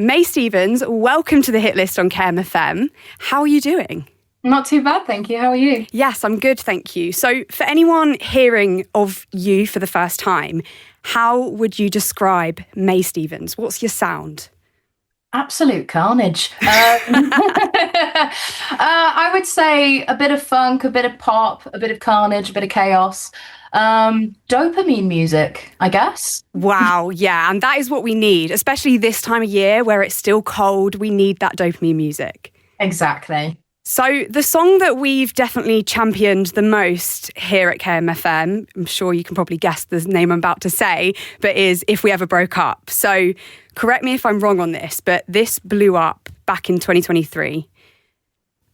Mae Stephens, welcome to the hit list on KMFM. How are you doing? Not too bad, thank you. How are you? Yes, I'm good, thank you. So for anyone hearing of you for the first time, how would you describe Mae Stephens? What's your sound? Absolute carnage. I would say a bit of funk, a bit of pop, a bit of carnage, a bit of chaos. Dopamine music, I guess. Wow, yeah, and that is what we need, especially this time of year where it's still cold. We need that dopamine music. Exactly. So the song that we've definitely championed the most here at KMFM, I'm sure you can probably guess the name I'm about to say, but is If We Ever Broke Up. So correct me if I'm wrong on this, but this blew up back in 2023.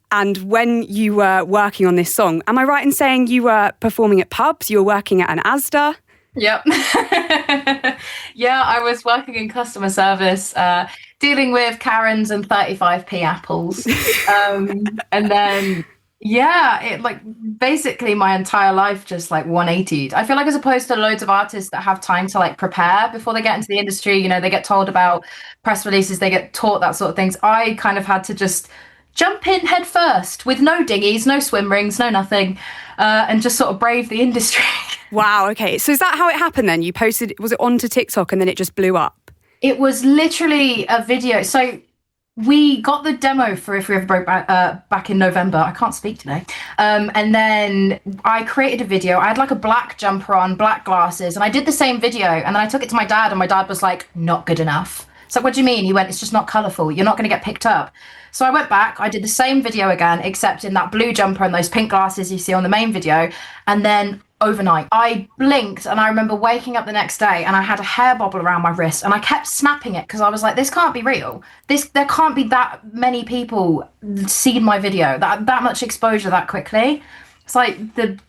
And when you were working on this song, am I right in saying you were performing at pubs? You were working at an Asda? Yep. Yeah, I was working in customer service, dealing with Karens and 35p apples. And then, yeah, it basically my entire life just 180'd. I feel like as opposed to loads of artists that have time to prepare before they get into the industry, they get told about press releases, they get taught that sort of things. I kind of had to just jump in head first with no dinghies, no swim rings, no nothing, and just sort of brave the industry. Wow, okay. So is that how it happened then? You posted, was it onto TikTok and then it just blew up? It was literally a video. So we got the demo for If We Ever Broke back in November. I can't speak today. And then I created a video. I had a black jumper on, black glasses, and I did the same video. And then I took it to my dad, and my dad was like, not good enough. So what do you mean? He went, it's just not colourful. You're not going to get picked up. So I went back, I did the same video again, except in that blue jumper and those pink glasses you see on the main video. And then overnight, I blinked and I remember waking up the next day and I had a hair bobble around my wrist and I kept snapping it because I was like, this can't be real. There can't be that many people seen my video, that much exposure that quickly. It's like the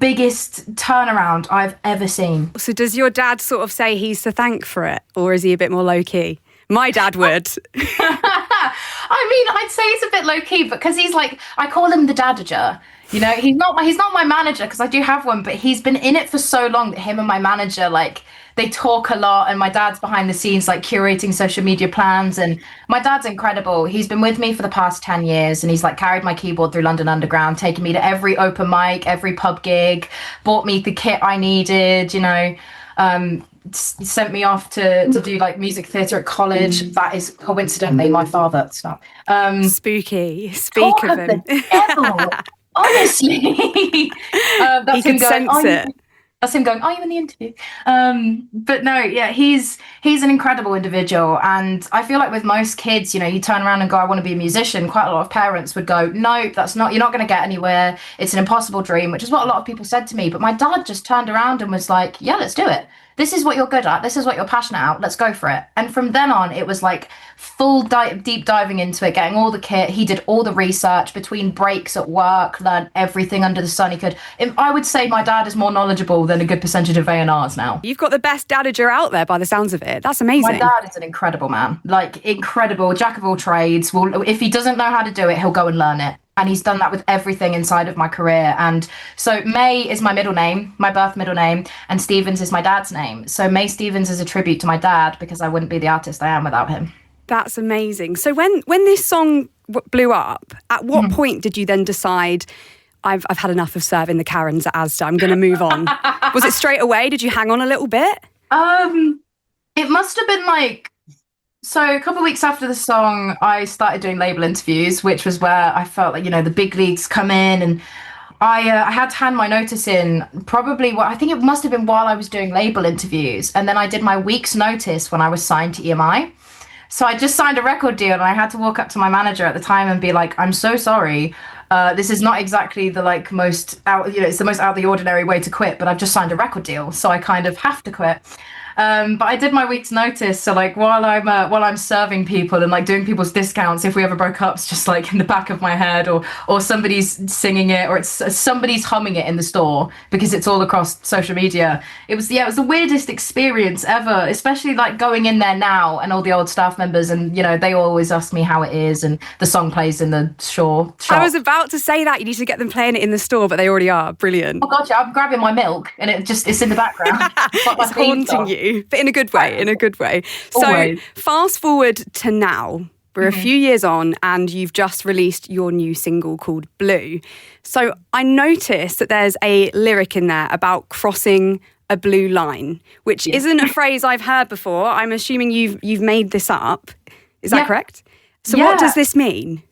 biggest turnaround I've ever seen. So does your dad sort of say he's to thank for it, or is he a bit more low-key? My dad would. I mean, I'd say it's a bit low-key because he's I call him the dadager. He's not my manager because I do have one, but he's been in it for so long that him and my manager, they talk a lot, and my dad's behind the scenes, curating social media plans. And my dad's incredible. He's been with me for the past 10 years and he's carried my keyboard through London Underground, taken me to every open mic, every pub gig, bought me the kit I needed, sent me off to do music theatre at college. That is coincidentally my father. Stop. Spooky. Speak of him. Honestly. He could sense it. That's him going, are you in the interview? But no, yeah, he's an incredible individual. And I feel like with most kids, you turn around and go, I want to be a musician. Quite a lot of parents would go, no, you're not going to get anywhere. It's an impossible dream, which is what a lot of people said to me. But my dad just turned around and was like, yeah, let's do it. This is what you're good at. This is what you're passionate about. Let's go for it. And from then on, it was full deep diving into it, getting all the kit. He did all the research between breaks at work, learned everything under the sun he could. I would say my dad is more knowledgeable than a good percentage of A&Rs now. You've got the best dadager out there by the sounds of it. That's amazing. My dad is an incredible man. Incredible, jack of all trades. Well, if he doesn't know how to do it, he'll go and learn it. And he's done that with everything inside of my career. And so Mae is my middle name, my birth middle name, and Stephens is my dad's name. So Mae Stephens is a tribute to my dad because I wouldn't be the artist I am without him. That's amazing. So when this song blew up, at what point did you then decide, I've had enough of serving the Karens at Asda, I'm going to move on? Was it straight away? Did you hang on a little bit? It must have been so a couple of weeks after the song, I started doing label interviews, which was where I felt the big leagues come in. And I had to hand my notice in probably, I think it must have been while I was doing label interviews. And then I did my week's notice when I was signed to EMI. So I just signed a record deal and I had to walk up to my manager at the time and be like, I'm so sorry. This is not exactly the most out, it's the most out of the ordinary way to quit, but I've just signed a record deal. So I kind of have to quit. But I did my week's notice. So while I'm serving people and doing people's discounts, If We Ever Broke Up, it's just in the back of my head, or somebody's singing it, or it's somebody's humming it in the store because it's all across social media. It was the weirdest experience ever, especially going in there now and all the old staff members, and they always ask me how it is, and the song plays in the shop. I was about to say that you need to get them playing it in the store, but they already are. Brilliant. Oh god, yeah, I'm grabbing my milk and it's in the background. It's haunting you. do, but in a good way, in a good way. So Always. fast forward to now. We're a few years on and you've just released your new single called Blue. So I noticed that there's a lyric in there about crossing a blue line, which isn't a phrase I've heard before. I'm assuming you've made this up. Is that correct? So what does this mean?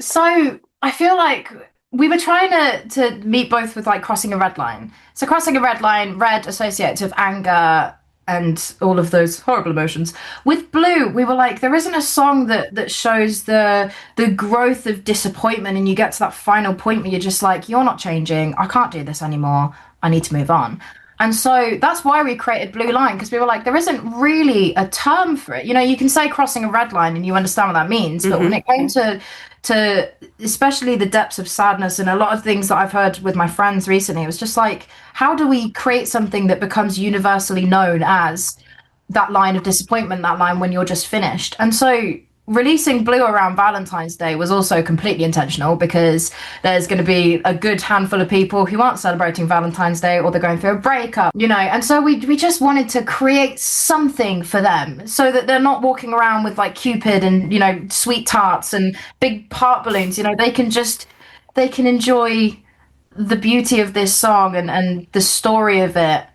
So I feel like we were trying to meet both with like crossing a red line. So crossing a red line, red associated with anger and all of those horrible emotions. With Blue, we were like, there isn't a song that shows the growth of disappointment, and you get to that final point where you're just like, you're not changing, I can't do this anymore, I need to move on. And so that's why we created Blue Line, because we were like, there isn't really a term for it. You know, you can say crossing a red line and you understand what that means, but when it came to especially the depths of sadness and a lot of things that I've heard with my friends recently, it was just like, how do we create something that becomes universally known as that line of disappointment, that line when you're just finished? And so releasing Blue around Valentine's Day was also completely intentional, because there's going to be a good handful of people who aren't celebrating Valentine's Day, or they're going through a breakup, you know, and so we just wanted to create something for them so that they're not walking around with like Cupid and, you know, sweet tarts and big heart balloons. You know, they can enjoy the beauty of this song and the story of it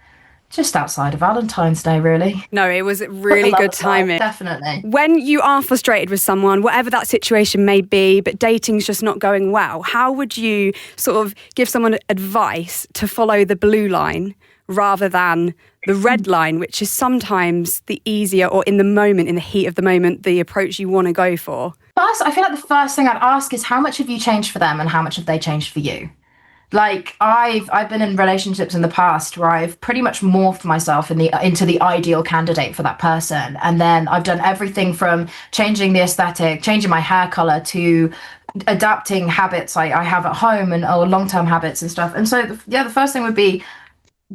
just outside of Valentine's Day, really. No, it was really good timing. Definitely. When you are frustrated with someone, whatever that situation may be, but dating's just not going well, how would you sort of give someone advice to follow the blue line rather than the red line, which is sometimes the easier, or in the moment, in the heat of the moment, the approach you want to go for? First, I feel like the first thing I'd ask is, how much have you changed for them and how much have they changed for you? Like, I've been in relationships in the past where I've pretty much morphed myself into the ideal candidate for that person. And then I've done everything from changing the aesthetic, changing my hair color, to adapting habits I have at home or long-term habits and stuff. And so, the first thing would be,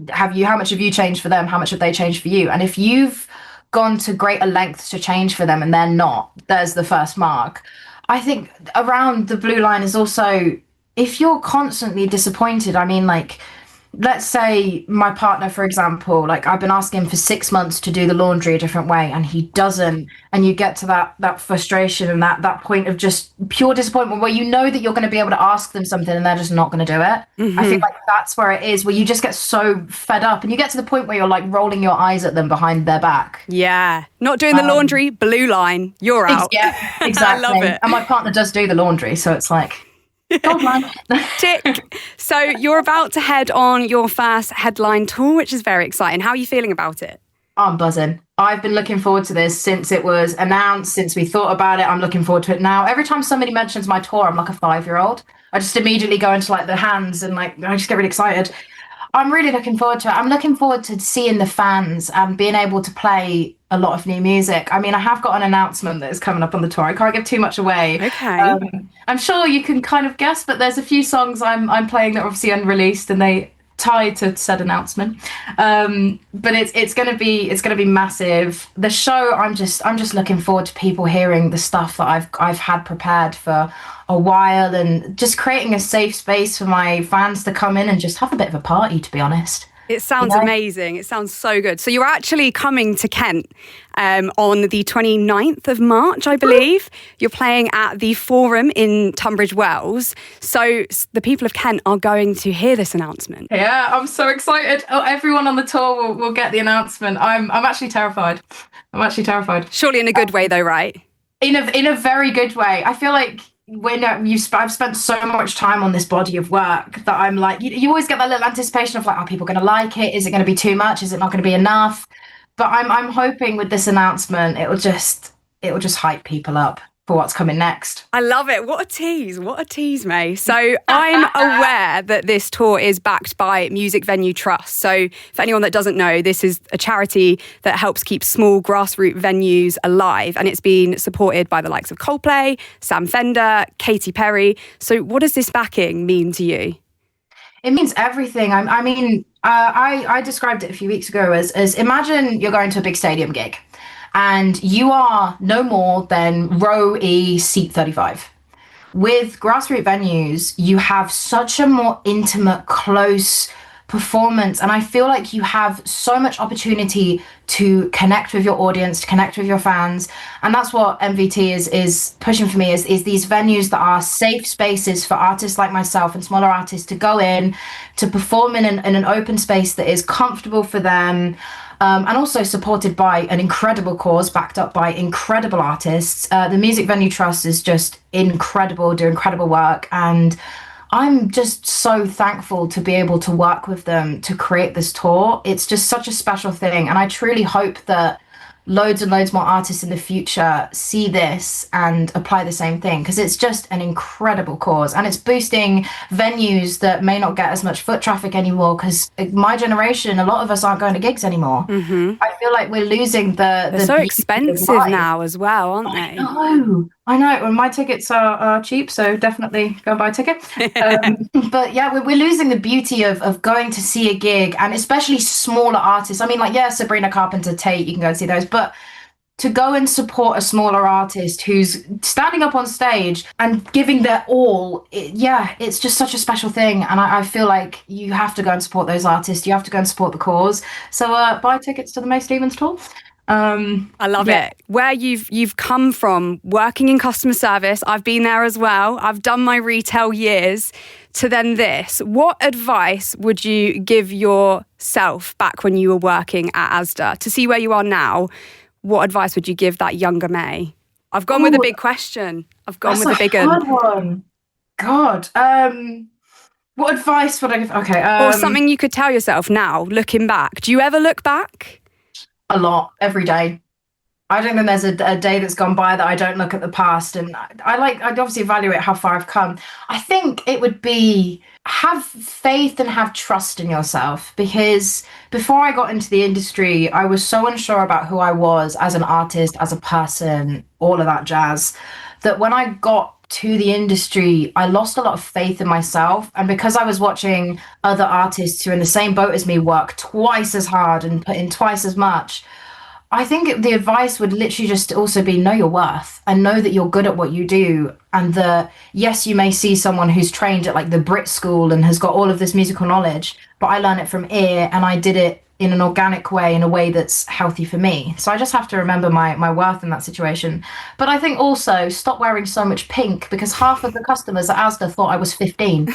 how much have you changed for them? How much have they changed for you? And if you've gone to greater lengths to change for them and they're not, there's the first mark. I think around the blue line is also, if you're constantly disappointed, I mean, like, let's say my partner, for example, like, I've been asking him for 6 months to do the laundry a different way and he doesn't, and you get to that frustration and that point of just pure disappointment where you know that you're going to be able to ask them something and they're just not going to do it. I think like that's where it is, where you just get so fed up and you get to the point where you're like rolling your eyes at them behind their back. Yeah. Not doing the laundry, blue line, you're out. Yeah, exactly. I love it. And my partner does do the laundry, so it's like, God, man. Tick. So you're about to head on your first headline tour, which is very exciting. How are you feeling about it? I'm buzzing. I've been looking forward to this since it was announced, since we thought about it. I'm looking forward to it now. Every time somebody mentions my tour, I'm like a 5-year-old. I just immediately go into like the hands and like I just get really excited. I'm really looking forward to it. I'm looking forward to seeing the fans and being able to play a lot of new music. I mean, I have got an announcement that is coming up on the tour. I can't give too much away. Okay. I'm sure you can kind of guess, but there's a few songs I'm playing that are obviously unreleased and they tie to said announcement. But it's gonna be massive. The show, I'm just looking forward to people hearing the stuff that I've had prepared for a while, and just creating a safe space for my fans to come in and just have a bit of a party, to be honest. It sounds amazing. It sounds so good. So you're actually coming to Kent on the 29th of March, I believe. You're playing at the Forum in Tunbridge Wells. So the people of Kent are going to hear this announcement. Yeah, I'm so excited. Oh, everyone on the tour will get the announcement. I'm actually terrified. Surely in a good way though, right? In a very good way. I feel like I've spent so much time on this body of work that I'm like, you always get that little anticipation of like, are people going to like it? Is it going to be too much? Is it not going to be enough? But I'm hoping with this announcement, it will just hype people up for what's coming next. I love it. What a tease, Mae. So I'm aware that this tour is backed by Music Venue Trust. So for anyone that doesn't know, this is a charity that helps keep small grassroots venues alive. And it's been supported by the likes of Coldplay, Sam Fender, Katy Perry. So what does this backing mean to you? It means everything. I described it a few weeks ago as imagine you're going to a big stadium gig and you are no more than row E, seat 35. With grassroots venues, you have such a more intimate, close performance. And I feel like you have so much opportunity to connect with your audience, to connect with your fans. And that's what MVT is pushing for me, is these venues that are safe spaces for artists like myself and smaller artists to go in, to perform in an open space that is comfortable for them. And also supported by an incredible cause, backed up by incredible artists. The Music Venue Trust is just incredible, do incredible work. And I'm just so thankful to be able to work with them to create this tour. It's just such a special thing. And I truly hope that loads and loads more artists in the future see this and apply the same thing, because it's just an incredible cause, and it's boosting venues that may not get as much foot traffic anymore, because my generation, a lot of us aren't going to gigs anymore. I feel like we're losing They're so expensive now as well, aren't they? I know. Well, my tickets are cheap, so definitely go and buy a ticket. But yeah, we're losing the beauty of going to see a gig, and especially smaller artists. I mean, like, yeah, Sabrina Carpenter, Tate, you can go and see those, but to go and support a smaller artist who's standing up on stage and giving their all, it's just such a special thing. And I feel like you have to go and support those artists. You have to go and support the cause. So buy tickets to the Mae Stephens tour. I love it. Where you've come from, working in customer service, I've been there as well. I've done my retail years, to then this. What advice would you give yourself back when you were working at Asda to see where you are now? What advice would you give that younger Mae? I've gone with a big question. I've gone with a big one. God. What advice would I give? Okay. Or something you could tell yourself now, looking back. Do you ever look back? A lot, every day. I don't think there's a day that's gone by that I don't look at the past, and I'd obviously evaluate how far I've come. I think it would be have faith and have trust in yourself, because before I got into the industry, I was so unsure about who I was as an artist, as a person, all of that jazz, that when I got to the industry, I lost a lot of faith in myself. And because I was watching other artists who are in the same boat as me work twice as hard and put in twice as much, I think the advice would literally just also be know your worth and know that you're good at what you do. And yes, you may see someone who's trained at like the Brit School and has got all of this musical knowledge, but I learned it from ear, and I did it in an organic way, in a way that's healthy for me. So I just have to remember my worth in that situation. But I think also stop wearing so much pink, because half of the customers at Asda thought I was 15.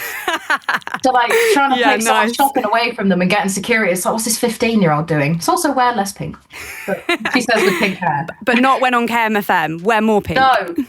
So like trying to take someone shopping away from them and getting security, it's like, what's this 15-year-old doing? It's also wear less pink. But she says with pink hair. But not when on KMFM, wear more pink.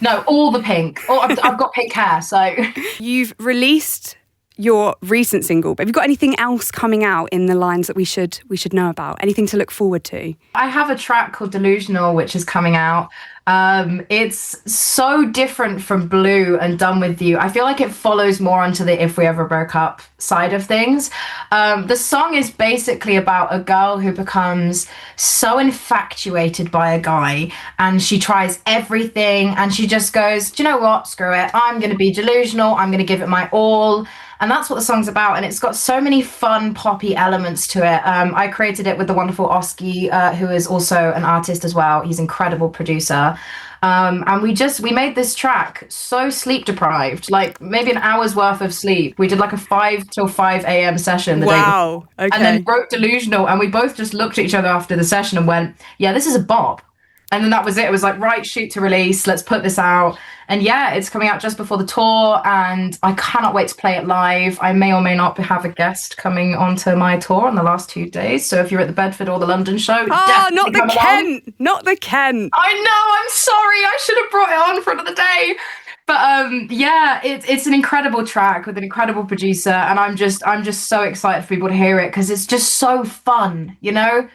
No, all the pink. I've got pink hair, so. You've released your recent single, but have you got anything else coming out in the lines that we should know about? Anything to look forward to? I have a track called Delusional, which is coming out. It's so different from Blue and Done With You. I feel like it follows more onto the If We Ever Broke Up side of things. The song is basically about a girl who becomes so infatuated by a guy, and she tries everything, and she just goes, do you know what? Screw it. I'm going to be delusional. I'm going to give it my all. And that's what the song's about. And it's got so many fun poppy elements to it. I created it with the wonderful Oski, who is also an artist as well. He's an incredible producer. And we made this track so sleep deprived, like maybe an hour's worth of sleep. We did like a 5 till 5 a.m. session the day before, okay. And then wrote Delusional. And we both just looked at each other after the session and went, yeah, this is a bop. And then that was it. It was like, right, shoot to release. Let's put this out. And yeah, it's coming out just before the tour, and I cannot wait to play it live. I may or may not have a guest coming onto my tour on the last 2 days. So if you're at the Bedford or the London show, not the Kent, not the Kent. I know. I'm sorry. I should have brought it on for another day. But yeah, it's an incredible track with an incredible producer, and I'm just so excited for people to hear it, because it's just so fun, you know.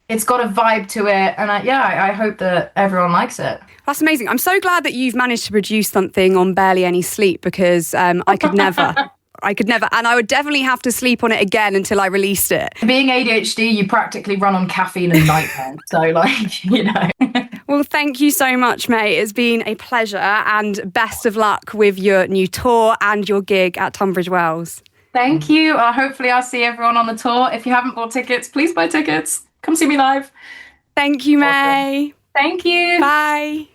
It's got a vibe to it, and I hope that everyone likes it. That's amazing. I'm so glad that you've managed to produce something on barely any sleep, because I could never. And I would definitely have to sleep on it again until I released it. Being ADHD, you practically run on caffeine and nightmare. So, like, you know. Well, thank you so much, Mae. It's been a pleasure, and best of luck with your new tour and your gig at Tunbridge Wells. Thank you. Hopefully I'll see everyone on the tour. If you haven't bought tickets, please buy tickets. Come see me live. Thank you, Mae. Awesome. Thank you. Bye.